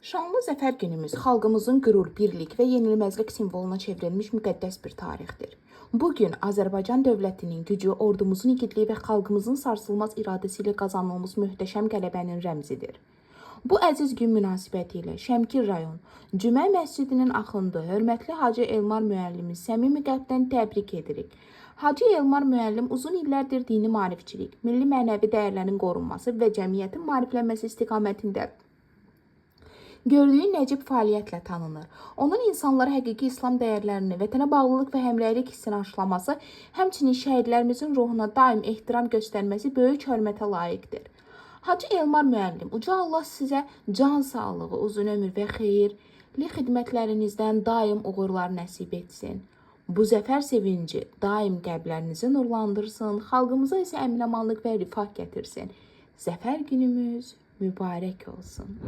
Şanlı Zəfər günümüz xalqımızın qürur, birlik və yenilməzlik simvoluna çevrilmiş müqəddəs bir tarixdir. Bu gün Azərbaycan dövlətinin gücü, ordumuzun igidliyi və xalqımızın sarsılmaz iradəsi ilə qazanılmış möhtəşəm qələbənin rəmzidir. Bu əziz gün münasibətilə Şəmkir rayon Cümə məscidinin axındı, hörmətli Hacı Elmar müəllimi səmimi qəlbdən təbrik edirik. Hacı Elmar müəllim uzun illərdir dini maarifçilik, milli mənəvi dəyərlərin qorunması və cəmiyyətin maariflənməsi istiqamətində gördüyü nəcib fəaliyyətlə tanınır. Onun insanlara həqiqi İslam dəyərlərini, vətənə bağlılıq və həmrəylik hissini aşılaması, həmçinin şəhidlərimizin ruhuna daim ehtiram göstərməsi böyük hörmətə layiqdir. Hacı Elmar müəllim, uca Allah sizə can sağlığı, uzun ömür və xeyirli xidmətlərinizdən daim uğurlar nəsib etsin. Bu zəfər sevinci daim qəlblərinizi nurlandırsın, xalqımıza isə əmin-amanlıq və rifah gətirsin. Zəfər günümüz mübarək olsun.